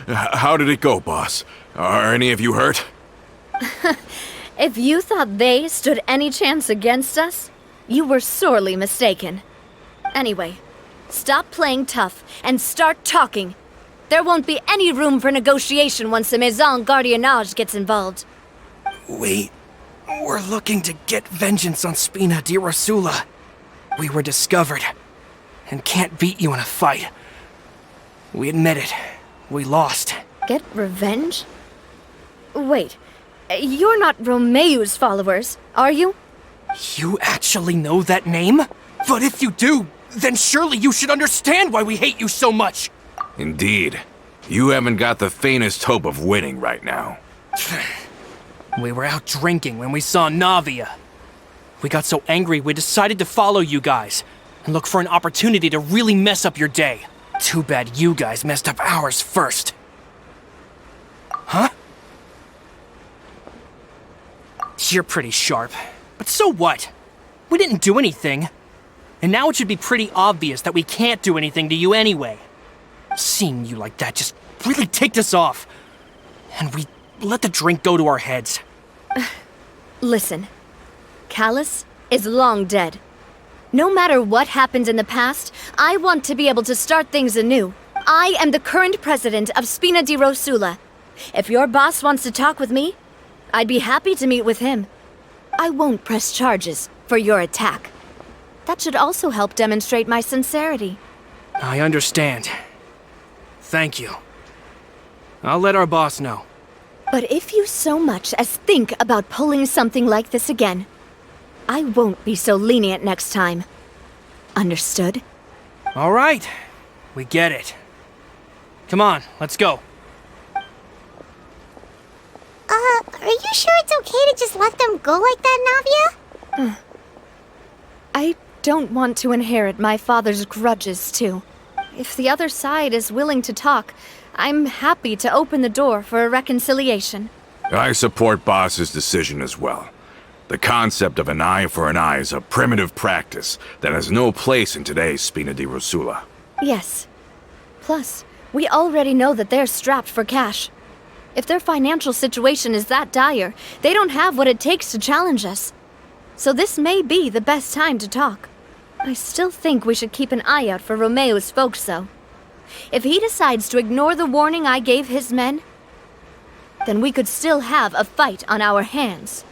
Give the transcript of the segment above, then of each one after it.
How did it go, boss? Are any of you hurt? If you thought they stood any chance against us, you were sorely mistaken. Anyway, stop playing tough and start talking. There won't be any room for negotiation once the Maison Gardiennage gets involved. We're looking to get vengeance on Spina di Rosula. We were discovered and can't beat you in a fight. We admit it. We lost. Get revenge? Wait, you're not Romeu's followers, are you? You actually know that name? But if you do, then surely you should understand why we hate you so much! Indeed. You haven't got the faintest hope of winning right now. We were out drinking when we saw Navia. We got so angry we decided to follow you guys and look for an opportunity to really mess up your day. Too bad you guys messed up ours first. Huh? You're pretty sharp. But so what? We didn't do anything. And now it should be pretty obvious that we can't do anything to you anyway. Seeing you like that just really ticked us off. And we let the drink go to our heads. Listen, Callus is long dead. No matter what happened in the past, I want to be able to start things anew. I am the current president of Spina di Rosula. If your boss wants to talk with me, I'd be happy to meet with him. I won't press charges for your attack. That should also help demonstrate my sincerity. I understand. Thank you. I'll let our boss know. But if you so much as think about pulling something like this again, I won't be so lenient next time. Understood? All right. We get it. Come on, let's go. Are you sure it's okay to just let them go like that, Navia? I don't want to inherit my father's grudges, too. If the other side is willing to talk, I'm happy to open the door for a reconciliation. I support Boss's decision as well. The concept of an eye for an eye is a primitive practice that has no place in today's Spina di Rosula. Yes. Plus, we already know that they're strapped for cash. If their financial situation is that dire, they don't have what it takes to challenge us. So this may be the best time to talk. I still think we should keep an eye out for Romeu's folks, though. If he decides to ignore the warning I gave his men, then we could still have a fight on our hands.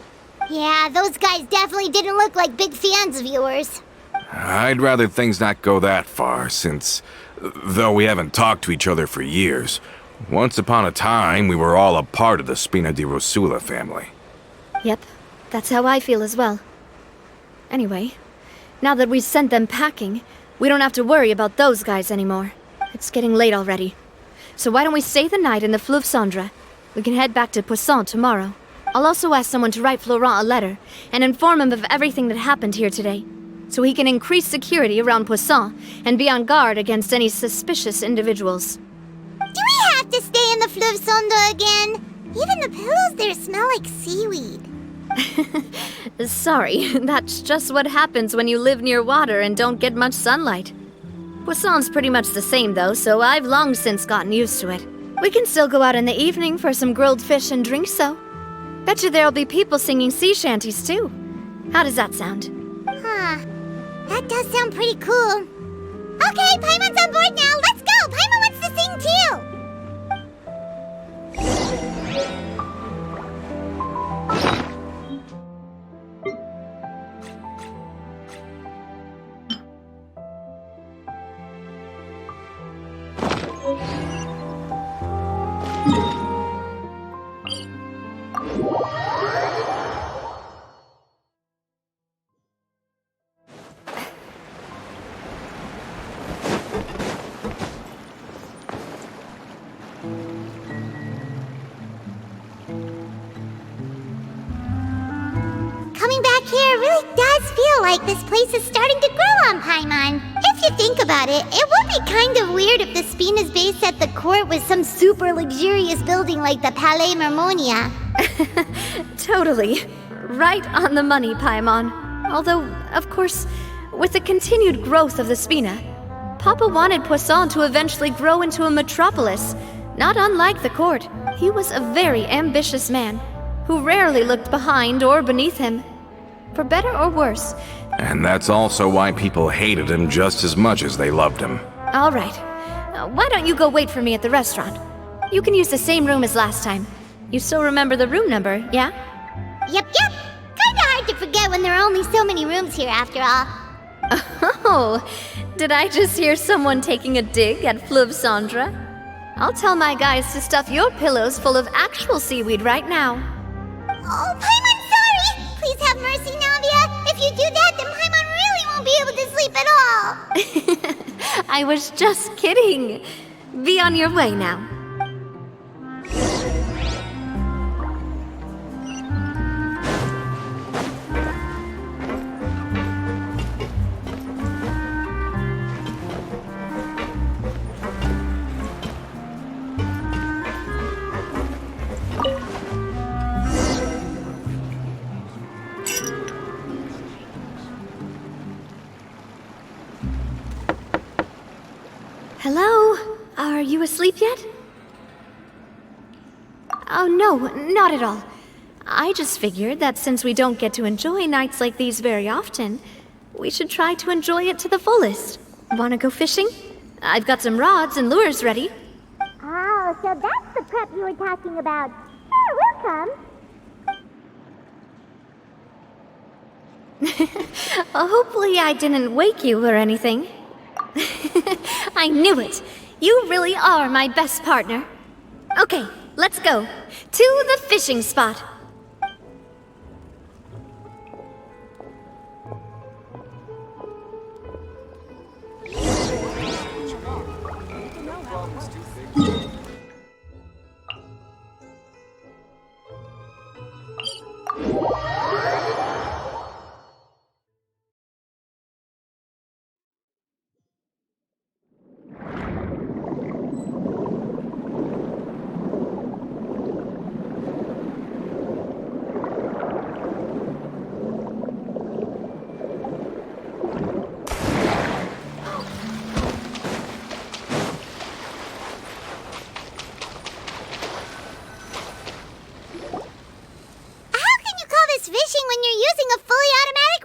Yeah, those guys definitely didn't look like big fans of yours. I'd rather things not go that far, since, though we haven't talked to each other for years, once upon a time we were all a part of the Spina di Rosula family. Yep, that's how I feel as well. Anyway, now that we've sent them packing, we don't have to worry about those guys anymore. It's getting late already. So why don't we stay the night in the Fleuve Cendre? We can head back to Poisson tomorrow. I'll also ask someone to write Florent a letter and inform him of everything that happened here today, so he can increase security around Poisson and be on guard against any suspicious individuals. Do we have to stay in the Fleuve Cendre again? Even the pillows there smell like seaweed. Sorry, that's just what happens when you live near water and don't get much sunlight. Poisson's pretty much the same though, so I've long since gotten used to it. We can still go out in the evening for some grilled fish and drinks though. Bet you there'll be people singing sea shanties too. How does that sound? Huh. That does sound pretty cool. Okay, Paimon's on board now. Let's go! Paimon wants to sing too! Coming back here really does feel like this place is starting to grow on Paimon. If you think about it, it would be kind of weird if the Spina's base at the court was some super luxurious building like the Palais Mermonia. Totally. Right on the money, Paimon. Although, of course, with the continued growth of the Spina, Papa wanted Poisson to eventually grow into a metropolis, Not unlike the court, he was a very ambitious man who rarely looked behind or beneath him, for better or worse. And that's also why people hated him just as much as they loved him. All right. Why don't you go wait for me at the restaurant? You can use the same room as last time. You still remember the room number, yeah? Yep. Kinda hard to forget when there are only so many rooms here after all. Oh, did I just hear someone taking a dig at Fleuve Cendre? I'll tell my guys to stuff your pillows full of actual seaweed right now. Oh, Paimon, sorry! Please have mercy, Navia. If you do that, then Paimon really won't be able to sleep at all. I was just kidding. Be on your way now. Hello? Are you asleep yet? Oh, no, not at all. I just figured that since we don't get to enjoy nights like these very often, we should try to enjoy it to the fullest. Wanna go fishing? I've got some rods and lures ready. Oh, so that's the prep you were talking about. Sure, we'll come. Hopefully I didn't wake you or anything. I knew it. You really are my best partner. Okay, let's go. To the fishing spot. Fishing when you're using a fully automatic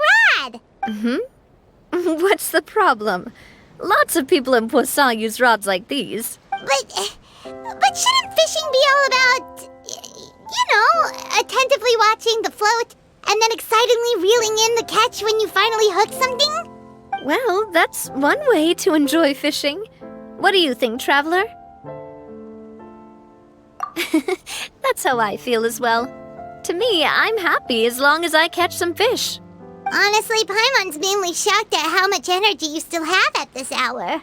rod. What's the problem? Lots of people in Poisson use rods like these. But shouldn't fishing be all about, attentively watching the float and then excitedly reeling in the catch when you finally hook something? Well, that's one way to enjoy fishing. What do you think, traveler? That's how I feel as well. To me, I'm happy as long as I catch some fish. Honestly, Paimon's mainly shocked at how much energy you still have at this hour.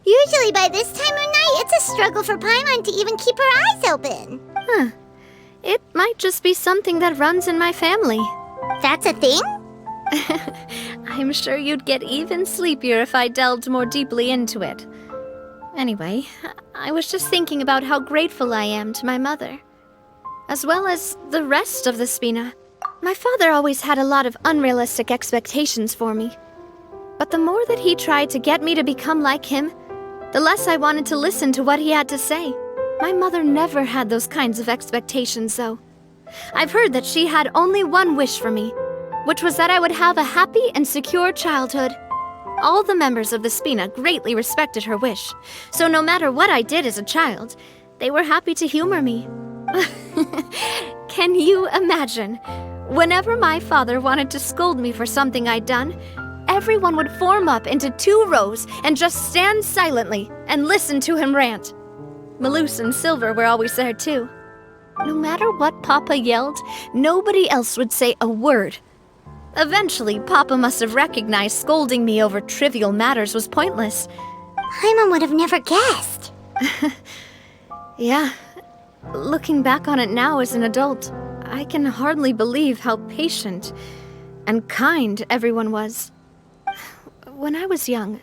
Usually by this time of night, it's a struggle for Paimon to even keep her eyes open. Huh. It might just be something that runs in my family. That's a thing? I'm sure you'd get even sleepier if I delved more deeply into it. Anyway, I was just thinking about how grateful I am to my mother, as well as the rest of the Spina. My father always had a lot of unrealistic expectations for me. But the more that he tried to get me to become like him, the less I wanted to listen to what he had to say. My mother never had those kinds of expectations, though. I've heard that she had only one wish for me, which was that I would have a happy and secure childhood. All the members of the Spina greatly respected her wish, so no matter what I did as a child, they were happy to humor me. Can you imagine? Whenever my father wanted to scold me for something I'd done, everyone would form up into 2 rows and just stand silently and listen to him rant. Malouse and Silver were always there too. No matter what Papa yelled, nobody else would say a word. Eventually, Papa must have recognized scolding me over trivial matters was pointless. Paimon would have never guessed. Yeah. Looking back on it now as an adult, I can hardly believe how patient and kind everyone was. When I was young,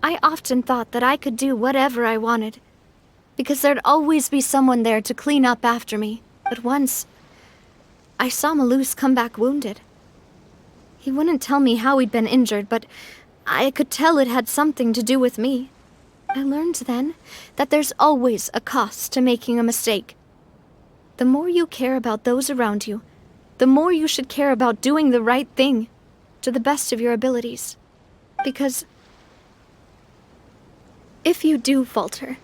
I often thought that I could do whatever I wanted, because there'd always be someone there to clean up after me. But once, I saw Malouse come back wounded. He wouldn't tell me how he'd been injured, but I could tell it had something to do with me. I learned then that there's always a cost to making a mistake. The more you care about those around you, the more you should care about doing the right thing to the best of your abilities. Because if you do falter,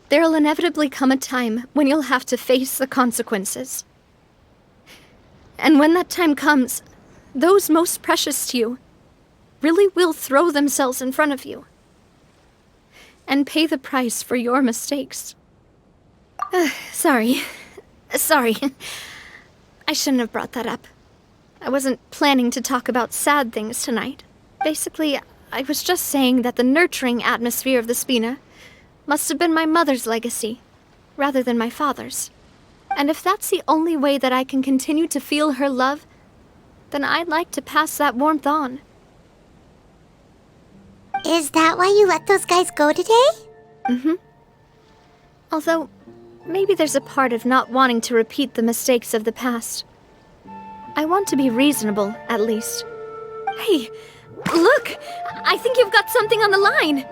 there'll inevitably come a time when you'll have to face the consequences. And when that time comes, those most precious to you really will throw themselves in front of you and pay the price for your mistakes. Sorry. I shouldn't have brought that up. I wasn't planning to talk about sad things tonight. Basically, I was just saying that the nurturing atmosphere of the Spina must have been my mother's legacy, rather than my father's. And if that's the only way that I can continue to feel her love, then I'd like to pass that warmth on. Is that why you let those guys go today? Mm-hmm. Although, maybe there's a part of not wanting to repeat the mistakes of the past. I want to be reasonable, at least. Hey, look! I think you've got something on the line!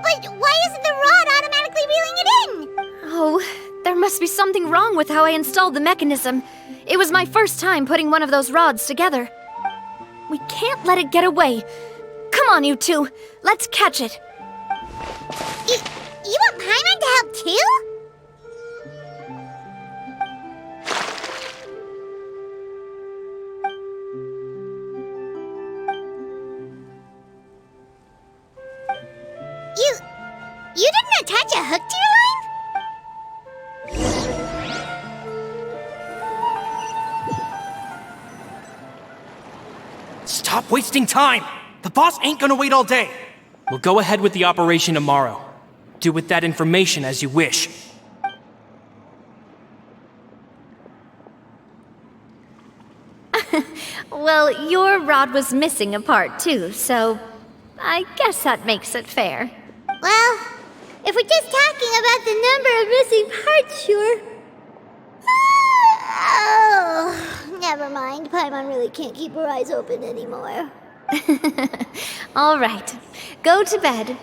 But why isn't the rod automatically reeling it in? Oh, there must be something wrong with how I installed the mechanism. It was my first time putting one of those rods together. We can't let it get away. Come on, you two. Let's catch it. You want Paimon to help too? You didn't attach a hook to your line? Stop wasting time! The boss ain't gonna wait all day. We'll go ahead with the operation tomorrow. Do with that information as you wish. Well, your rod was missing a part too, so I guess that makes it fair. Well, if we're just talking about the number of missing parts, sure. Oh, never mind. Paimon really can't keep her eyes open anymore. All right, go to bed.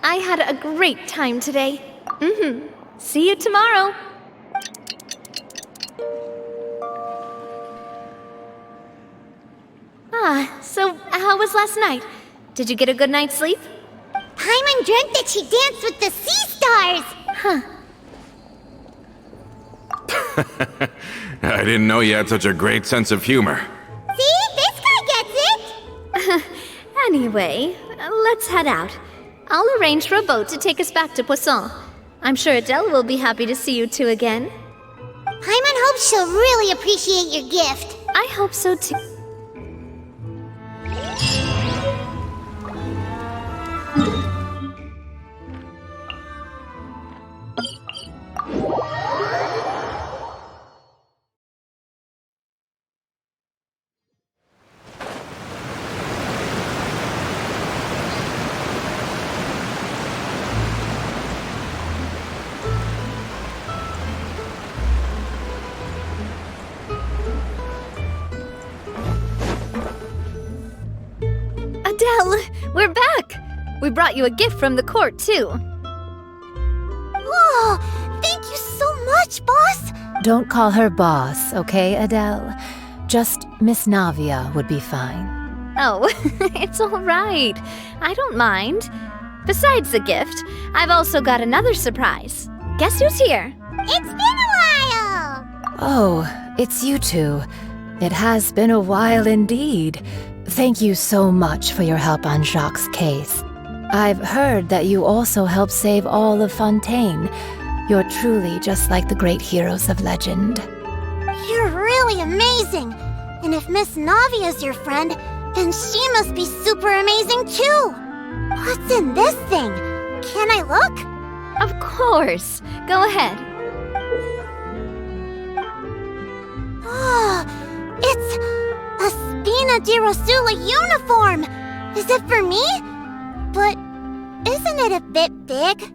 I had a great time today. See you tomorrow. So how was last night? Did you get a good night's sleep? Paimon dreamt that she danced with the sea stars! Huh. I didn't know you had such a great sense of humor. See? This guy gets it! Anyway, let's head out. I'll arrange for a boat to take us back to Poisson. I'm sure Adele will be happy to see you two again. Paimon hopes she'll really appreciate your gift. I hope so too. Adele, we're back! We brought you a gift from the court, too. Whoa! Thank you so much, boss! Don't call her boss, okay, Adele? Just Miss Navia would be fine. Oh, it's all right. I don't mind. Besides the gift, I've also got another surprise. Guess who's here? It's been a while! Oh, it's you two. It has been a while indeed. Thank you so much for your help on Jacques' case. I've heard that you also helped save all of Fontaine. You're truly just like the great heroes of legend. You're really amazing! And if Miss Navia's your friend, then she must be super amazing too! What's in this thing? Can I look? Of course. Go ahead. Oh, it's a Spina di Rosula uniform! Is it for me? But isn't it a bit big?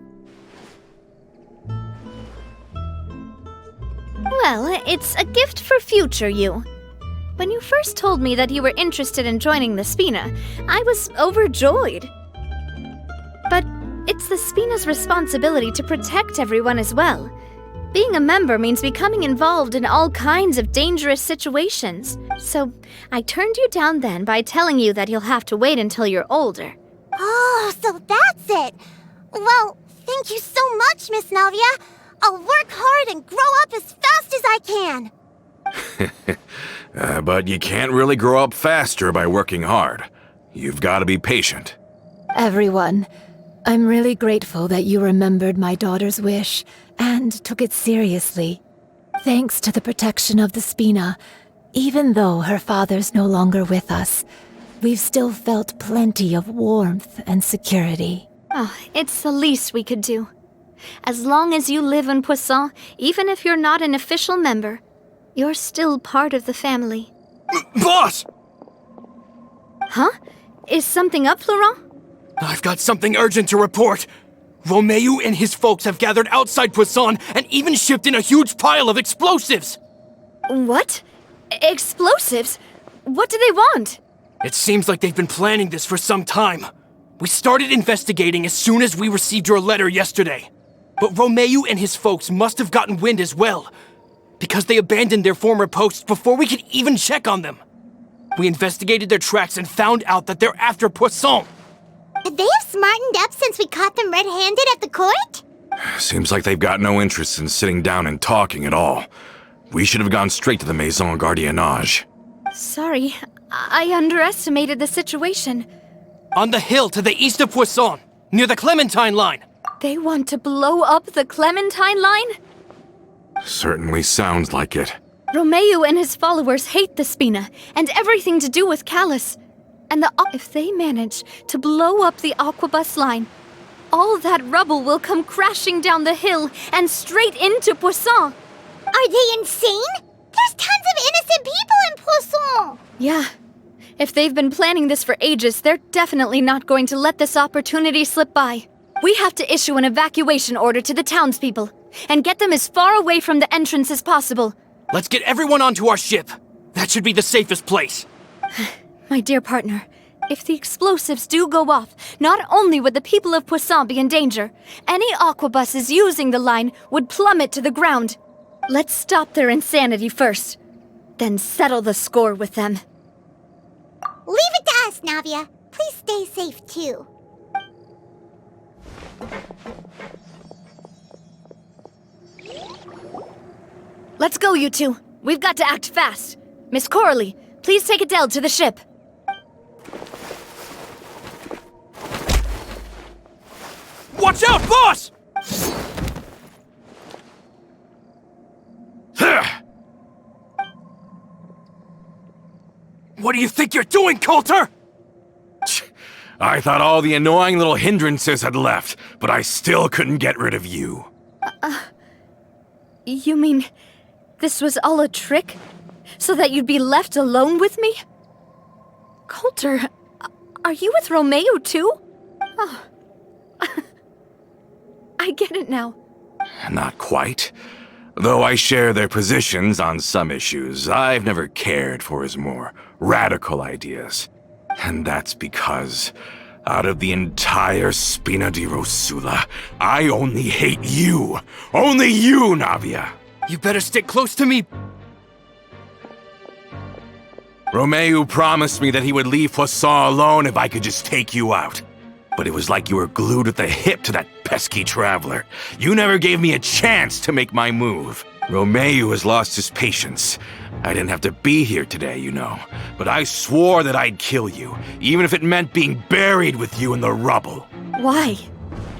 Well, it's a gift for future you. When you first told me that you were interested in joining the Spina, I was overjoyed. But it's the Spina's responsibility to protect everyone as well. Being a member means becoming involved in all kinds of dangerous situations. So I turned you down then by telling you that you'll have to wait until you're older. Oh, so that's it. Well, thank you so much, Miss Navia. I'll work hard and grow up as fast as I can. But you can't really grow up faster by working hard. You've got to be patient. Everyone, I'm really grateful that you remembered my daughter's wish and took it seriously. Thanks to the protection of the Spina, even though her father's no longer with us, we've still felt plenty of warmth and security. Oh, it's the least we could do. As long as you live in Poisson, even if you're not an official member, you're still part of the family. Boss! Huh? Is something up, Florent? I've got something urgent to report. Romeu and his folks have gathered outside Poisson and even shipped in a huge pile of explosives. What? Explosives? What do they want? It seems like they've been planning this for some time. We started investigating as soon as we received your letter yesterday. But Romeu and his folks must have gotten wind as well, because they abandoned their former posts before we could even check on them. We investigated their tracks and found out that they're after Poisson. Could they have smartened up since we caught them red-handed at the court? Seems like they've got no interest in sitting down and talking at all. We should have gone straight to the Maison Gardiennage. Sorry, I underestimated the situation. On the hill to the east of Poisson, near the Clementine line. They want to blow up the Clementine line? Certainly sounds like it. Romeu and his followers hate the Spina and everything to do with Callus. And if they manage to blow up the Aquabus line, all that rubble will come crashing down the hill and straight into Poisson. Are they insane? There's tons of innocent people in Poisson! Yeah. If they've been planning this for ages, they're definitely not going to let this opportunity slip by. We have to issue an evacuation order to the townspeople and get them as far away from the entrance as possible. Let's get everyone onto our ship. That should be the safest place. My dear partner, if the explosives do go off, not only would the people of Poisson be in danger, any aquabuses using the line would plummet to the ground. Let's stop their insanity first, then settle the score with them. Leave it to us, Navia. Please stay safe, too. Let's go, you two. We've got to act fast. Miss Coralie, please take Adele to the ship. Watch out, boss! What do you think you're doing, Coulter? I thought all the annoying little hindrances had left, but I still couldn't get rid of you. You mean this was all a trick? So that you'd be left alone with me? Coulter, are you with Romeu too? Oh. I get it now. Not quite. Though I share their positions on some issues, I've never cared for his more radical ideas. And that's because, out of the entire Spina di Rosula, I only hate you. Only you, Navia. You better stick close to me. Romeu promised me that he would leave Poisson alone if I could just take you out. But it was like you were glued at the hip to that pesky traveler. You never gave me a chance to make my move. Romeu has lost his patience. I didn't have to be here today, you know. But I swore that I'd kill you, even if it meant being buried with you in the rubble. Why?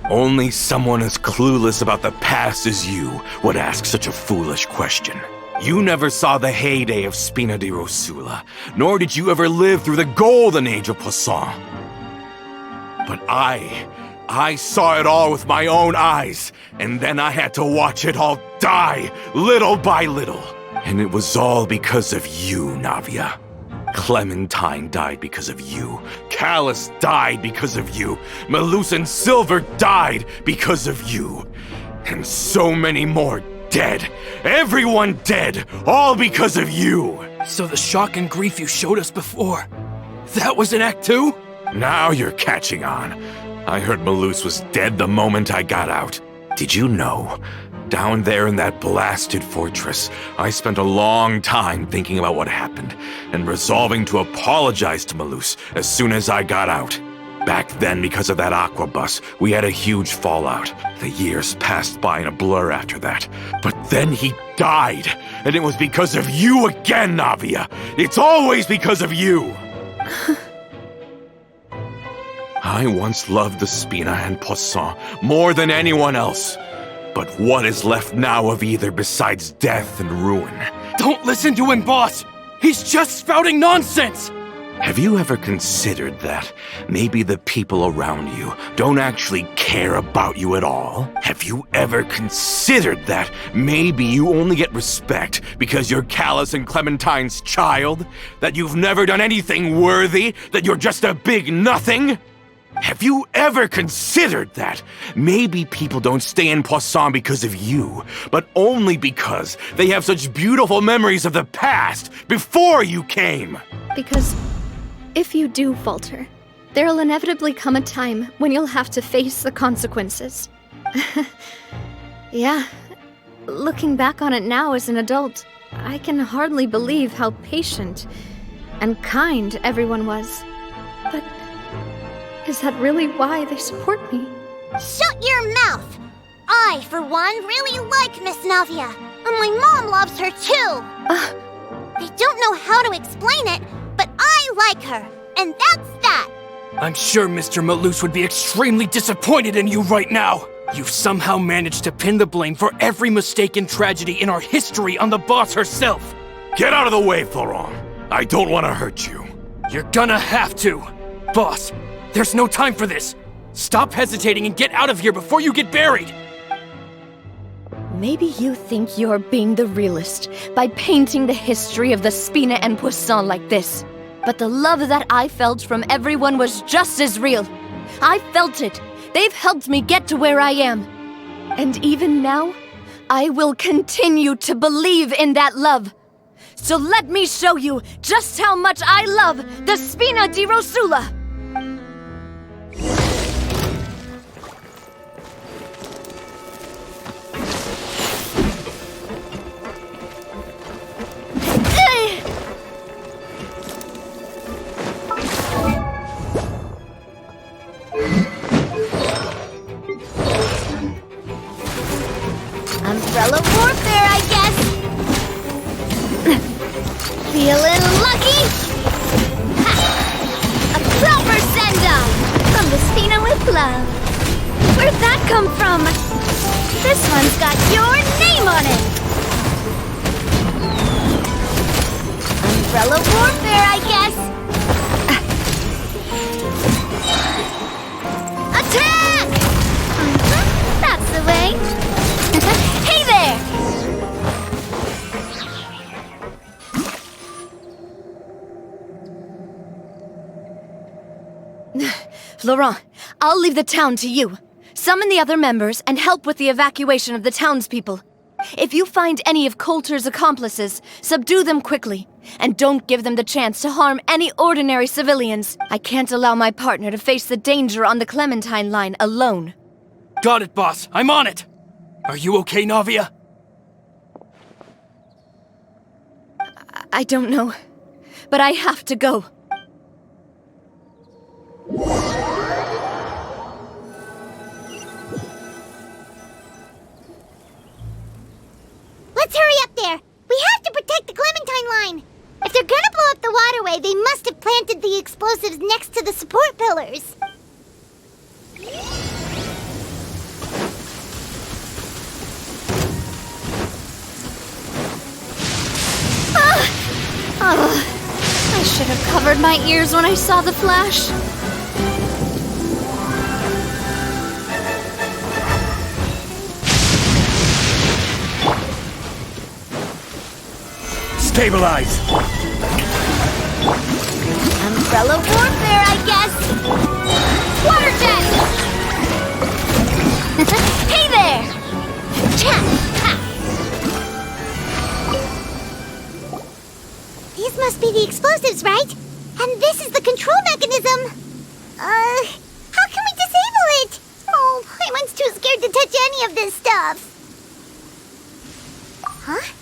Only someone as clueless about the past as you would ask such a foolish question. You never saw the heyday of Spina di Rosula, nor did you ever live through the golden age of Poisson. But I saw it all with my own eyes, and then I had to watch it all die, little by little. And it was all because of you, Navia. Clementine died because of you. Callus died because of you. Melusan Silver died because of you. And so many more dead. Everyone dead, all because of you. So the shock and grief you showed us before, that was in Act 2? Now you're catching on. I heard Malus was dead the moment I got out. Did you know? Down there in that blasted fortress, I spent a long time thinking about what happened and resolving to apologize to Malus as soon as I got out. Back then, because of that aqua bus, we had a huge fallout. The years passed by in a blur after that. But then he died, and it was because of you again, Navia. It's always because of you. I once loved the Spina and Poisson more than anyone else. But what is left now of either besides death and ruin? Don't listen to him, boss! He's just spouting nonsense! Have you ever considered that maybe the people around you don't actually care about you at all? Have you ever considered that maybe you only get respect because you're Callus and Clementine's child? That you've never done anything worthy? That you're just a big nothing? Have you ever considered that maybe people don't stay in Poisson because of you, but only because they have such beautiful memories of the past before you came? Because if you do falter, there'll inevitably come a time when you'll have to face the consequences. Yeah, looking back on it now as an adult, I can hardly believe how patient and kind everyone was. But is that really why they support me? Shut your mouth! I, for one, really like Miss Navia, and my mom loves her too. I don't know how to explain it, but I like her, and that's that. I'm sure Mr. Malus would be extremely disappointed in you right now. You've somehow managed to pin the blame for every mistake and tragedy in our history on the boss herself. Get out of the way, Florent. I don't want to hurt you. You're gonna have to. Boss, there's no time for this. Stop hesitating and get out of here before you get buried. Maybe you think you're being the realist by painting the history of the Spina and Poisson like this. But the love that I felt from everyone was just as real. I felt it. They've helped me get to where I am. And even now, I will continue to believe in that love. So let me show you just how much I love the Spina di Rosula. Umbrella warfare, I guess. Feeling lucky? Ha! A proper send-off from the Spina with love. Where'd that come from? This one's got your name on it. Umbrella warfare, I guess. Attack! That's the way. Hey there! Laurent, I'll leave the town to you. Summon the other members and help with the evacuation of the townspeople. If you find any of Coulter's accomplices, subdue them quickly. And don't give them the chance to harm any ordinary civilians. I can't allow my partner to face the danger on the Clementine line alone. Got it, boss. I'm on it. Are you okay, Navia? I don't know, but I have to go. Let's hurry up there. We have to protect the Clementine line. If they're gonna blow up the waterway, they must have planted the explosives next to the support pillars. I should have covered my ears when I saw the flash. Stabilize! Umbrella warfare, I guess. Water jet! Hey there! Chat! Ha! explosives, right? And this is the control mechanism. How can we disable it? Oh, Paimon's too scared to touch any of this stuff. Huh?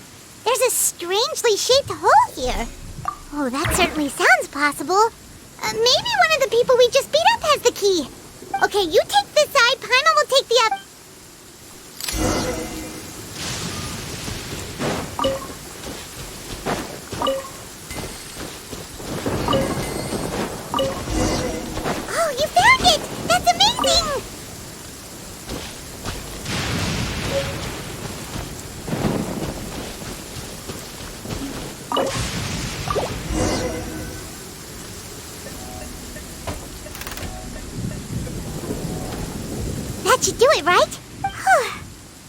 There's a strangely shaped hole here. Oh, that certainly sounds possible. Maybe one of the people we just beat up has the key. Okay, you take this side, Paimon will take the other. Oh, you found it! That's amazing! That should do it, right?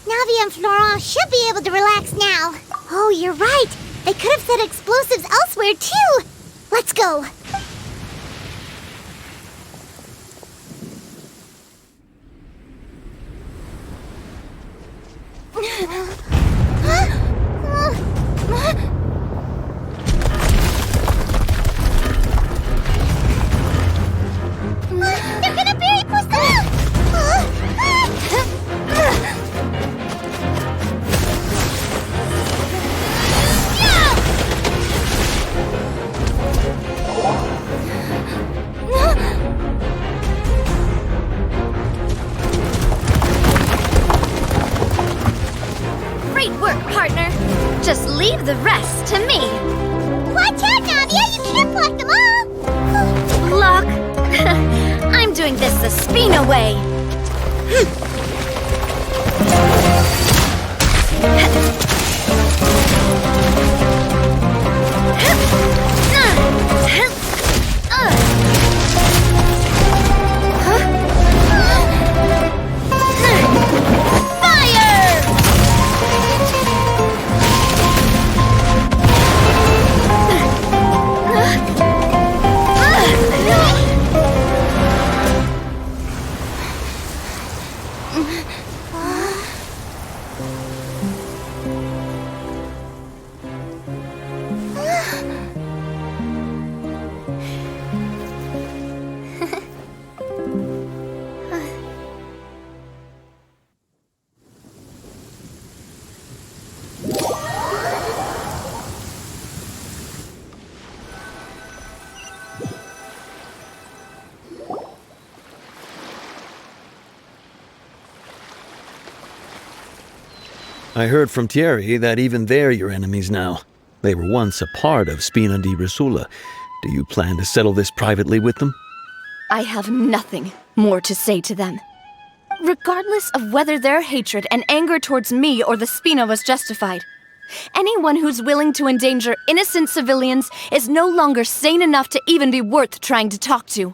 Navia and Florent should be able to relax now. Oh, you're right. They could have set explosives elsewhere, too. Let's go. They're gonna bury Poisson! Great work, partner. Just leave the rest to me. Watch out, Navia! You can't block them all! Block? I'm doing this the Spina way. I heard from Thierry that even they're your enemies now. They were once a part of Spina di Rosula. Do you plan to settle this privately with them? I have nothing more to say to them. Regardless of whether their hatred and anger towards me or the Spina was justified, anyone who's willing to endanger innocent civilians is no longer sane enough to even be worth trying to talk to.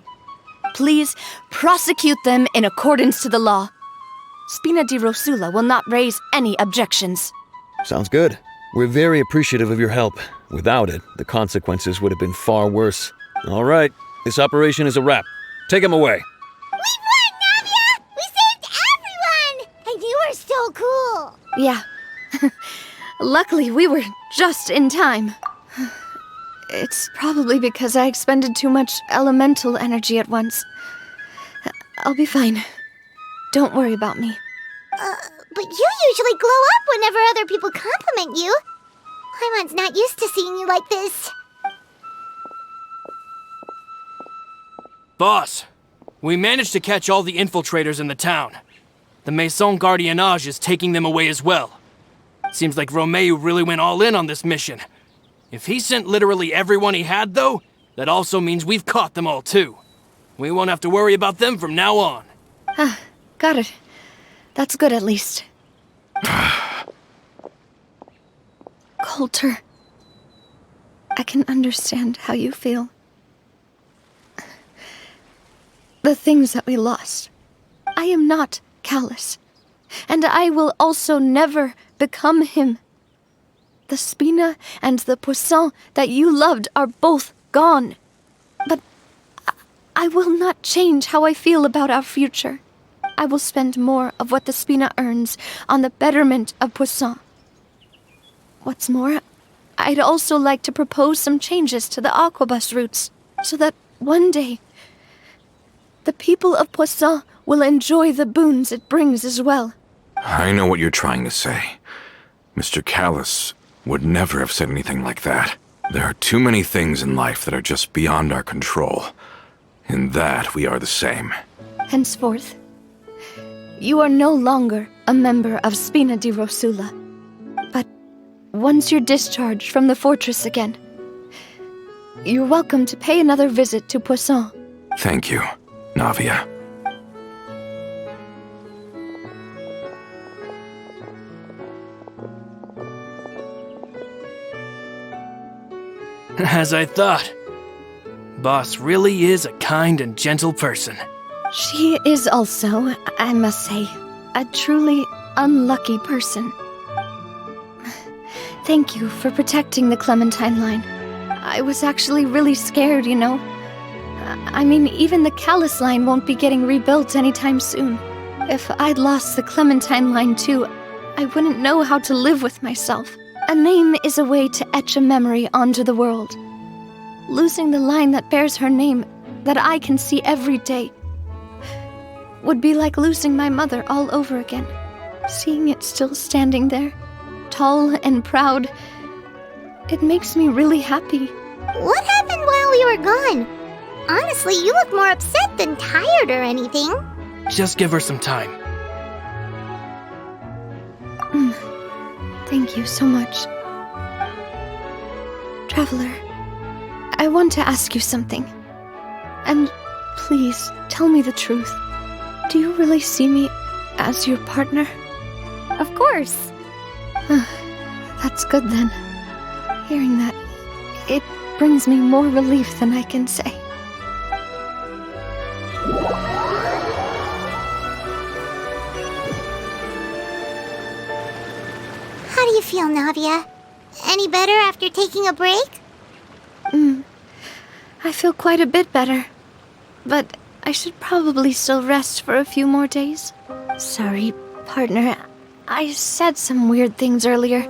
Please prosecute them in accordance to the law. Spina di Rosula will not raise any objections. Sounds good. We're very appreciative of your help. Without it, the consequences would have been far worse. All right, this operation is a wrap. Take him away. We won, Navia! We saved everyone! And you were so cool! Yeah. Luckily, we were just in time. It's probably because I expended too much elemental energy at once. I'll be fine. Don't worry about me. But you usually glow up whenever other people compliment you. Paimon's not used to seeing you like this. Boss, we managed to catch all the infiltrators in the town. The Maison Gardiennage is taking them away as well. Seems like Romeu really went all in on this mission. If he sent literally everyone he had, though, that also means we've caught them all too. We won't have to worry about them from now on. Got it. That's good, at least. Coulter, I can understand how you feel. The things that we lost. I am not callous. And I will also never become him. The Spina and the Poisson that you loved are both gone. But I will not change how I feel about our future. I will spend more of what the Spina earns on the betterment of Poisson. What's more, I'd also like to propose some changes to the Aquabus routes, so that one day, the people of Poisson will enjoy the boons it brings as well. I know what you're trying to say. Mr. Callus would never have said anything like that. There are too many things in life that are just beyond our control. In that, we are the same. Henceforth, you are no longer a member of Spina di Rosula. But once you're discharged from the fortress again, you're welcome to pay another visit to Poisson. Thank you, Navia. As I thought. Boss really is a kind and gentle person. She is also, I must say, a truly unlucky person. Thank you for protecting the Clementine line. I was actually really scared, you know. I mean, even the Callus line won't be getting rebuilt anytime soon. If I'd lost the Clementine line too, I wouldn't know how to live with myself. A name is a way to etch a memory onto the world. Losing the line that bears her name, that I can see every day, would be like losing my mother all over again. Seeing it still standing there, tall and proud, it makes me really happy. What happened while we were gone? Honestly, you look more upset than tired or anything. Just give her some time. Thank you so much. Traveler, I want to ask you something. And please, tell me the truth. Do you really see me as your partner? Of course. That's good then. Hearing that, it brings me more relief than I can say. How do you feel, Navia? Any better after taking a break? I feel quite a bit better. But I should probably still rest for a few more days. Sorry, partner. I said some weird things earlier.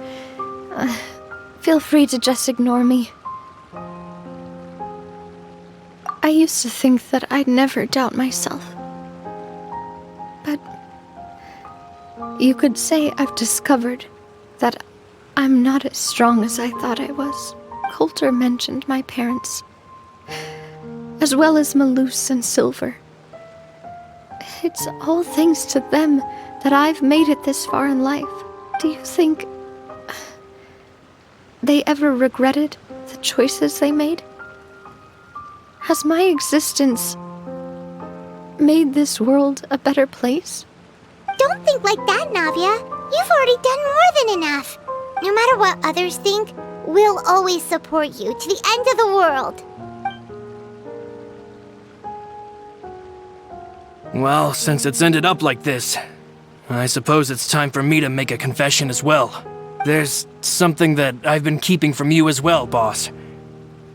Feel free to just ignore me. I used to think that I'd never doubt myself. But you could say I've discovered that I'm not as strong as I thought I was. Coulter mentioned my parents, as well as Malus and Silver. It's all thanks to them that I've made it this far in life. Do you think they ever regretted the choices they made? Has my existence made this world a better place? Don't think like that, Navia. You've already done more than enough. No matter what others think, we'll always support you to the end of the world. Well, since it's ended up like this, I suppose it's time for me to make a confession as well. There's something that I've been keeping from you as well, boss.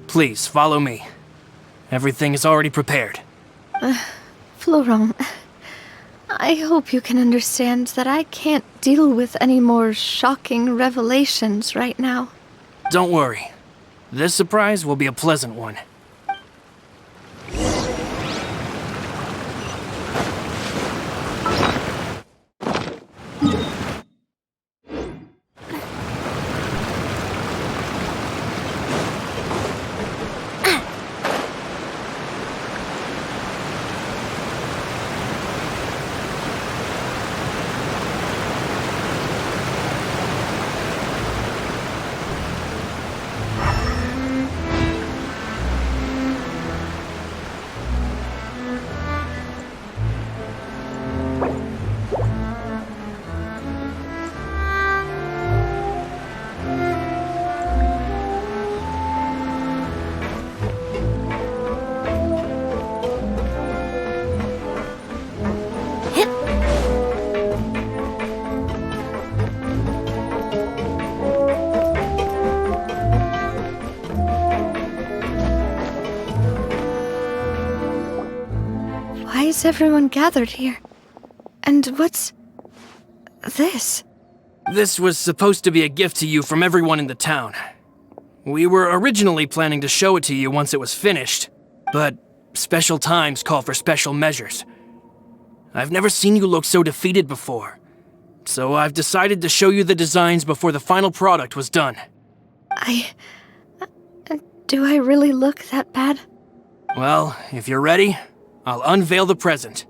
Please, follow me. Everything is already prepared. Florent, I hope you can understand that I can't deal with any more shocking revelations right now. Don't worry. This surprise will be a pleasant one. Why is everyone gathered here? And what's this? This was supposed to be a gift to you from everyone in the town. We were originally planning to show it to you once it was finished, but special times call for special measures. I've never seen you look so defeated before, so I've decided to show you the designs before the final product was done. Do I really look that bad? Well, if you're ready, I'll unveil the present.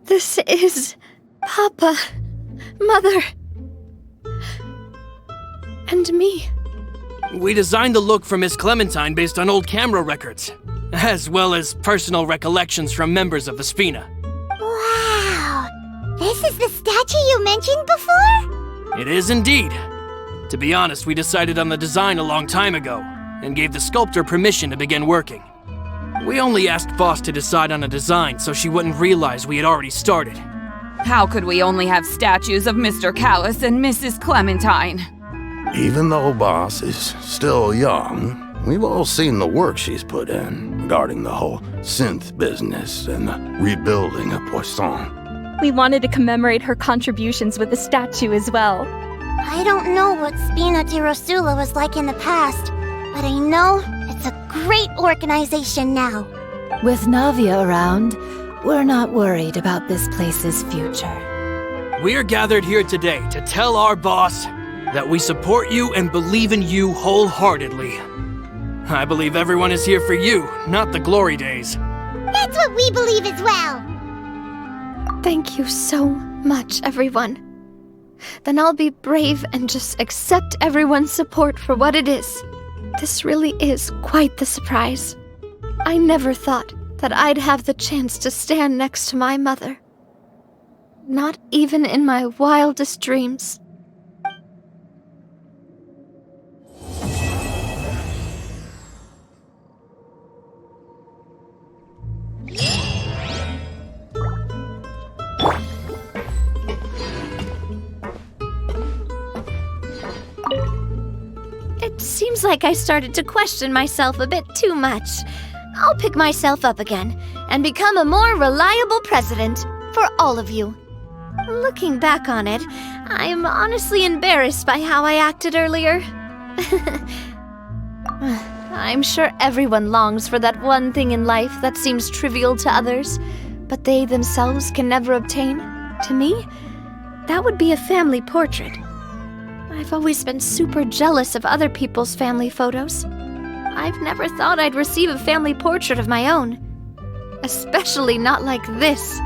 This is Papa, Mother, and me. We designed the look for Miss Clementine based on old camera records, as well as personal recollections from members of the Spina. Wow! This is the statue you mentioned before? It is indeed. To be honest, we decided on the design a long time ago, and gave the sculptor permission to begin working. We only asked Boss to decide on a design so she wouldn't realize we had already started. How could we only have statues of Mr. Callus and Mrs. Clementine? Even though Boss is still young, we've all seen the work she's put in regarding the whole synth business and the rebuilding of Poisson. We wanted to commemorate her contributions with a statue as well. I don't know what Spina di Rosula was like in the past, but I know it's a great organization now. With Navia around, we're not worried about this place's future. We are gathered here today to tell our boss that we support you and believe in you wholeheartedly. I believe everyone is here for you, not the glory days. That's what we believe as well. Thank you so much, everyone. Then I'll be brave and just accept everyone's support for what it is. This really is quite the surprise. I never thought that I'd have the chance to stand next to my mother. Not even in my wildest dreams. It seems like I started to question myself a bit too much. I'll pick myself up again and become a more reliable president for all of you. Looking back on it, I'm honestly embarrassed by how I acted earlier. I'm sure everyone longs for that one thing in life that seems trivial to others, but they themselves can never obtain. To me, that would be a family portrait. I've always been super jealous of other people's family photos. I've never thought I'd receive a family portrait of my own. Especially not like this,